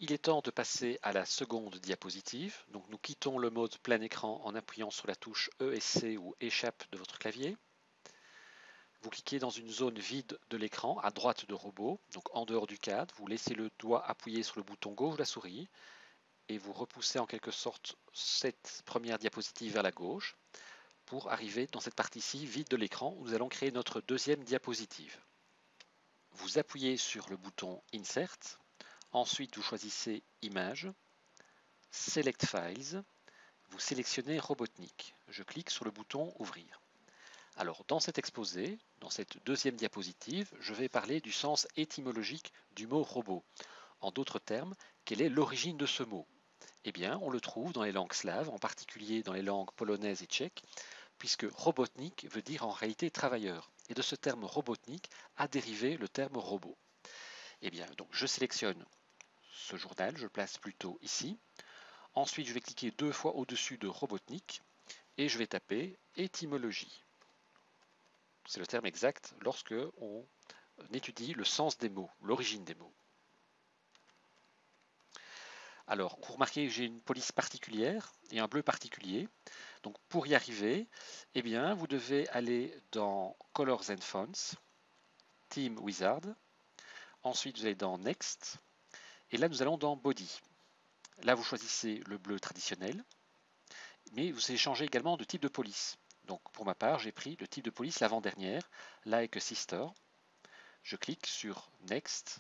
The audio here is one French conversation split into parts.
Il est temps de passer à la seconde diapositive. Donc nous quittons le mode plein écran en appuyant sur la touche E et C ou échappe de votre clavier. Vous cliquez dans une zone vide de l'écran à droite de robot, donc en dehors du cadre. Vous laissez le doigt appuyé sur le bouton gauche de la souris et vous repoussez en quelque sorte cette première diapositive vers la gauche pour arriver dans cette partie-ci vide de l'écran où nous allons créer notre deuxième diapositive. Vous appuyez sur le bouton Insert, ensuite vous choisissez Image, Select Files, vous sélectionnez Robotnik. Je clique sur le bouton Ouvrir. Alors dans cet exposé, dans cette deuxième diapositive, je vais parler du sens étymologique du mot robot. En d'autres termes, quelle est l'origine de ce mot? Eh bien, on le trouve dans les langues slaves, en particulier dans les langues polonaises et tchèques, puisque robotnik veut dire en réalité travailleur. Et de ce terme robotnik a dérivé le terme robot. Eh bien, donc je sélectionne ce journal, je le place plutôt ici. Ensuite, je vais cliquer 2 fois au-dessus de robotnik et je vais taper étymologie. C'est le terme exact lorsque on étudie le sens des mots, l'origine des mots. Alors, vous remarquez que j'ai une police particulière et un bleu particulier. Donc, pour y arriver, eh bien, vous devez aller dans Colors and Fonts, Theme Wizard. Ensuite, vous allez dans Next. Et là, nous allons dans Body. Là, vous choisissez le bleu traditionnel. Mais vous allez changer également de type de police. Donc, pour ma part, j'ai pris le type de police l'avant-dernière, Like a Sister. Je clique sur Next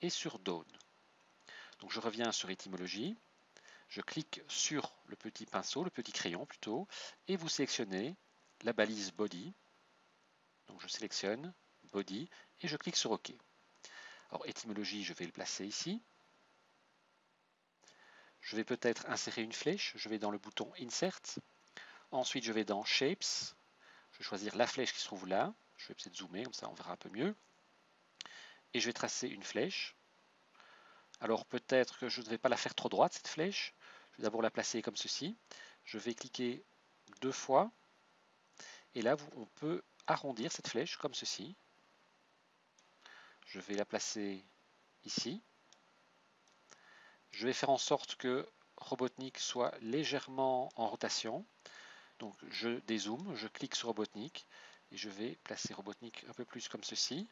et sur Dawn. Donc, je reviens sur étymologie. Je clique sur le petit pinceau, le petit crayon plutôt, et vous sélectionnez la balise Body. Donc je sélectionne Body et je clique sur OK. Alors étymologie, je vais le placer ici. Je vais peut-être insérer une flèche. Je vais dans le bouton Insert. Ensuite, je vais dans Shapes. Je vais choisir la flèche qui se trouve là. Je vais peut-être zoomer, comme ça on verra un peu mieux. Et je vais tracer une flèche. Alors peut-être que je ne vais pas la faire trop droite, cette flèche. Je vais d'abord la placer comme ceci. Je vais cliquer 2 fois. Et là, on peut arrondir cette flèche comme ceci. Je vais la placer ici. Je vais faire en sorte que Robotnik soit légèrement en rotation. Donc je dézoome, je clique sur Robotnik et je vais placer Robotnik un peu plus comme ceci.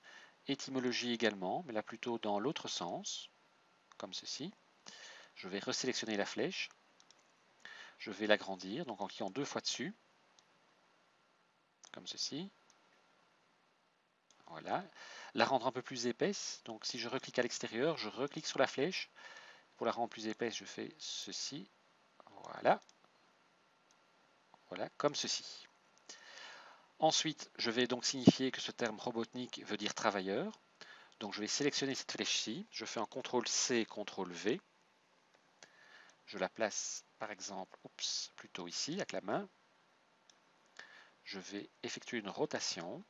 Étymologie également, mais là plutôt dans l'autre sens, comme ceci. Je vais resélectionner la flèche. Je vais l'agrandir, donc en cliquant 2 fois dessus, comme ceci. Voilà. La rendre un peu plus épaisse. Donc si je reclique à l'extérieur, je reclique sur la flèche. Pour la rendre plus épaisse, je fais ceci. Voilà. Voilà, comme ceci. Ensuite, je vais donc signifier que ce terme Robotnik veut dire travailleur. Donc je vais sélectionner cette flèche-ci. Je fais un CTRL-C, CTRL-V. Je la place, par exemple, plutôt ici, avec la main. Je vais effectuer une rotation.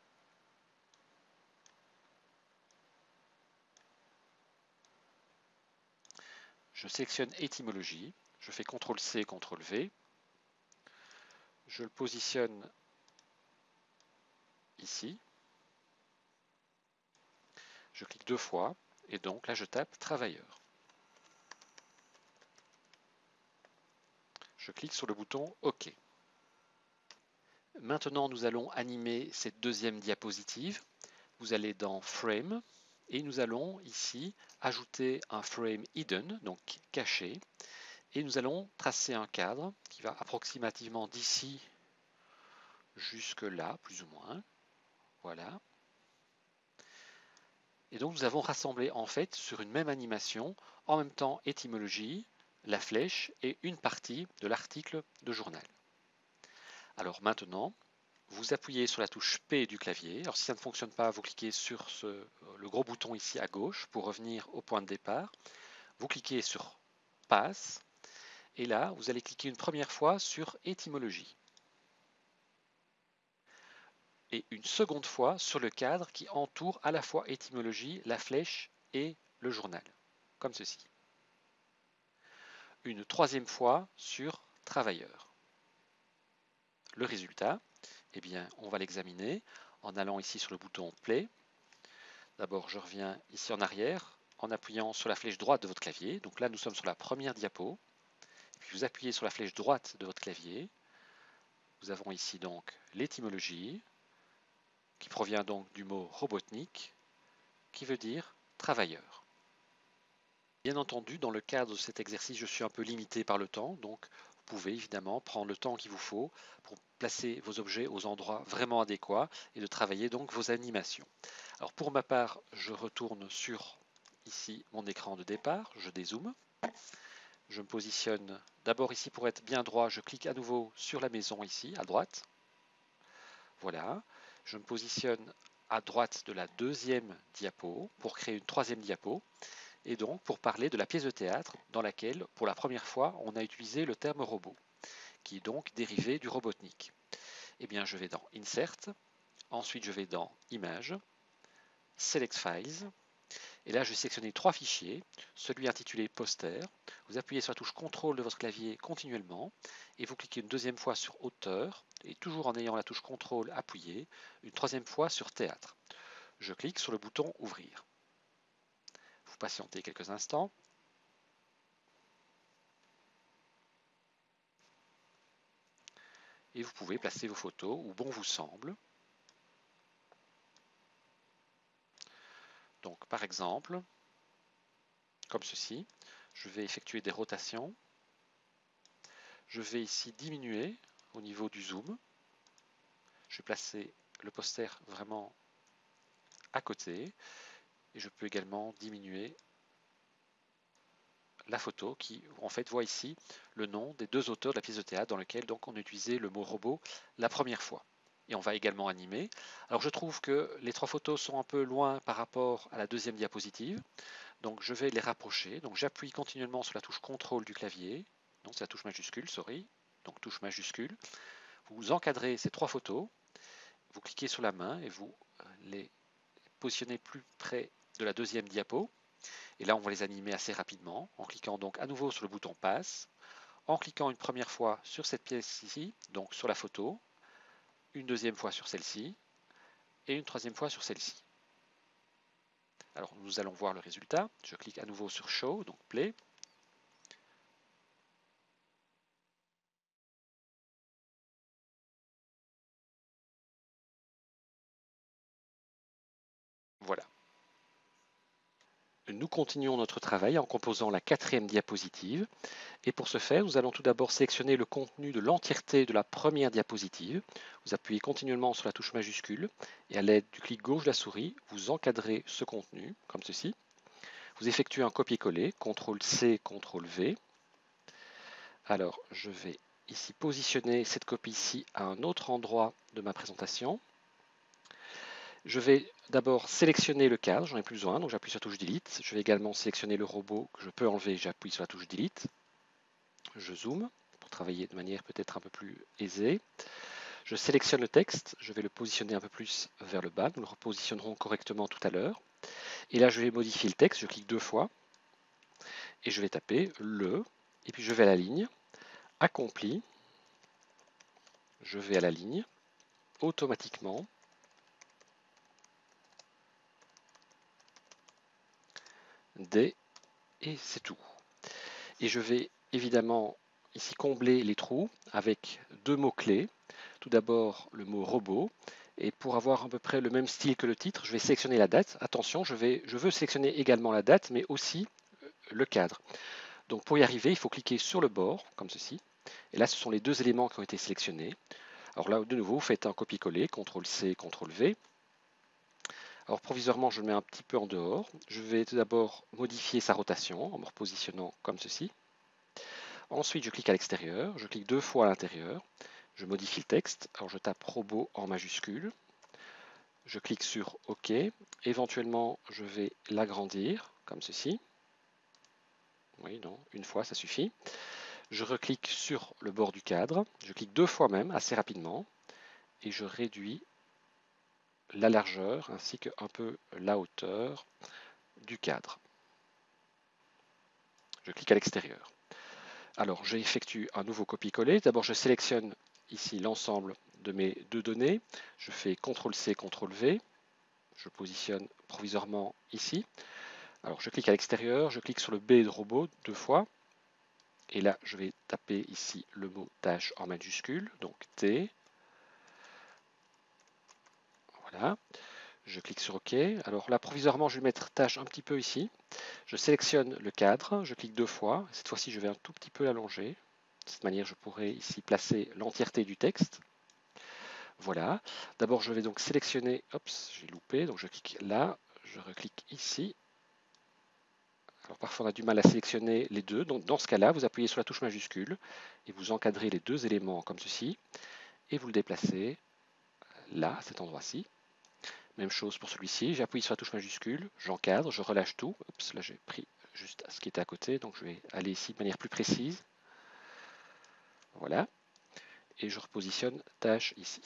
Je sélectionne étymologie. Je fais CTRL-C, CTRL-V. Je le positionne ici. Je clique 2 fois et donc là je tape travailleur. Je clique sur le bouton OK. Maintenant nous allons animer cette deuxième diapositive. Vous allez dans Frame et nous allons ici ajouter un frame hidden, donc caché, et nous allons tracer un cadre qui va approximativement d'ici jusque là, plus ou moins. Voilà. Et donc nous avons rassemblé en fait sur une même animation, en même temps étymologie, la flèche et une partie de l'article de journal. Alors maintenant, vous appuyez sur la touche P du clavier. Alors si ça ne fonctionne pas, vous cliquez sur le gros bouton ici à gauche pour revenir au point de départ. Vous cliquez sur Passe et là, vous allez cliquer une première fois sur étymologie. Et une seconde fois sur le cadre qui entoure à la fois étymologie, la flèche et le journal, comme ceci. Une troisième fois sur travailleur. Le résultat, eh bien, on va l'examiner en allant ici sur le bouton Play. D'abord, je reviens ici en arrière, en appuyant sur la flèche droite de votre clavier. Donc là, nous sommes sur la première diapo. Puis vous appuyez sur la flèche droite de votre clavier. Nous avons ici donc l'étymologie, qui provient donc du mot robotnik, qui veut dire travailleur. Bien entendu, dans le cadre de cet exercice, je suis un peu limité par le temps, donc vous pouvez évidemment prendre le temps qu'il vous faut pour placer vos objets aux endroits vraiment adéquats et de travailler donc vos animations. Alors pour ma part, je retourne sur ici mon écran de départ, je dézoome. Je me positionne d'abord ici pour être bien droit, je clique à nouveau sur la maison ici, à droite. Voilà, je me positionne à droite de la deuxième diapo pour créer une troisième diapo et donc pour parler de la pièce de théâtre dans laquelle, pour la première fois, on a utilisé le terme robot, qui est donc dérivé du robotnik. Eh bien, je vais dans Insert, ensuite je vais dans Images, Select Files, et là je vais sélectionner trois fichiers, celui intitulé Poster, vous appuyez sur la touche CTRL de votre clavier continuellement, et vous cliquez une deuxième fois sur Auteur, et toujours en ayant la touche CTRL appuyée, une troisième fois sur Théâtre. Je clique sur le bouton Ouvrir. Vous patientez quelques instants. Et vous pouvez placer vos photos où bon vous semble. Donc par exemple, comme ceci, je vais effectuer des rotations. Je vais ici diminuer au niveau du zoom. Je vais placer le poster vraiment à côté. Et je peux également diminuer la photo qui, en fait, voit ici le nom des deux auteurs de la pièce de théâtre dans lequel donc, on a utilisé le mot robot la première fois. Et on va également animer. Alors je trouve que les trois photos sont un peu loin par rapport à la deuxième diapositive. Donc je vais les rapprocher. Donc j'appuie continuellement sur la touche CTRL du clavier. Donc c'est la touche majuscule, sorry. Donc touche majuscule. Vous encadrez ces trois photos. Vous cliquez sur la main et vous les positionnez plus près de la deuxième diapo. Et là, on va les animer assez rapidement en cliquant donc à nouveau sur le bouton Passe, en cliquant une première fois sur cette pièce ici, donc sur la photo, une deuxième fois sur celle-ci et une troisième fois sur celle-ci. Alors nous allons voir le résultat. Je clique à nouveau sur Show, donc Play. Voilà. Nous continuons notre travail en composant la quatrième diapositive. Et pour ce faire, nous allons tout d'abord sélectionner le contenu de l'entièreté de la première diapositive. Vous appuyez continuellement sur la touche majuscule et à l'aide du clic gauche de la souris, vous encadrez ce contenu, comme ceci. Vous effectuez un copier-coller, CTRL-C, CTRL-V. Alors, je vais ici positionner cette copie ici à un autre endroit de ma présentation. Je vais d'abord sélectionner le cadre, j'en ai plus besoin, donc j'appuie sur la touche Delete. Je vais également sélectionner le robot que je peux enlever, j'appuie sur la touche Delete. Je zoome pour travailler de manière peut-être un peu plus aisée. Je sélectionne le texte, je vais le positionner un peu plus vers le bas, nous le repositionnerons correctement tout à l'heure. Et là, je vais modifier le texte, je clique deux fois et je vais taper le, et puis je vais à la ligne, accompli, je vais à la ligne, automatiquement, des, et c'est tout. Et je vais évidemment ici combler les trous avec deux mots-clés. Tout d'abord le mot robot. Et pour avoir à peu près le même style que le titre, je vais sélectionner la date. Attention, je veux sélectionner également la date, mais aussi le cadre. Donc pour y arriver, il faut cliquer sur le bord, comme ceci. Et là, ce sont les deux éléments qui ont été sélectionnés. Alors là, de nouveau, vous faites un copier-coller, CTRL-C, CTRL-V. Alors provisoirement, je le mets un petit peu en dehors. Je vais tout d'abord modifier sa rotation en me repositionnant comme ceci. Ensuite, je clique à l'extérieur, je clique deux fois à l'intérieur, je modifie le texte, alors je tape robot en majuscule, je clique sur OK, éventuellement je vais l'agrandir comme ceci. Oui, non, une fois ça suffit. Je reclique sur le bord du cadre, je clique deux fois même assez rapidement et je réduis la largeur ainsi qu'un peu la hauteur du cadre. Je clique à l'extérieur. Alors j'effectue un nouveau copier-coller. D'abord je sélectionne ici l'ensemble de mes deux données. Je fais CTRL-C, CTRL-V. Je positionne provisoirement ici. Alors je clique à l'extérieur, je clique sur le B de robot 2 fois. Et là, je vais taper ici le mot tâche en majuscule, donc T. Voilà. Je clique sur OK. Alors là, provisoirement, je vais mettre tâche un petit peu ici. Je sélectionne le cadre, je clique 2 fois. Cette fois-ci, je vais un tout petit peu l'allonger. De cette manière, je pourrai ici placer l'entièreté du texte. Voilà. D'abord, je vais donc sélectionner, oups, j'ai loupé, donc je clique là, je reclique ici. Alors parfois, on a du mal à sélectionner les deux. Donc dans ce cas-là, vous appuyez sur la touche majuscule et vous encadrez les deux éléments comme ceci et vous le déplacez là, à cet endroit-ci. Même chose pour celui-ci, j'appuie sur la touche majuscule, j'encadre, je relâche tout. Oups, là j'ai pris juste ce qui était à côté, donc je vais aller ici de manière plus précise. Voilà. Et je repositionne tâche ici.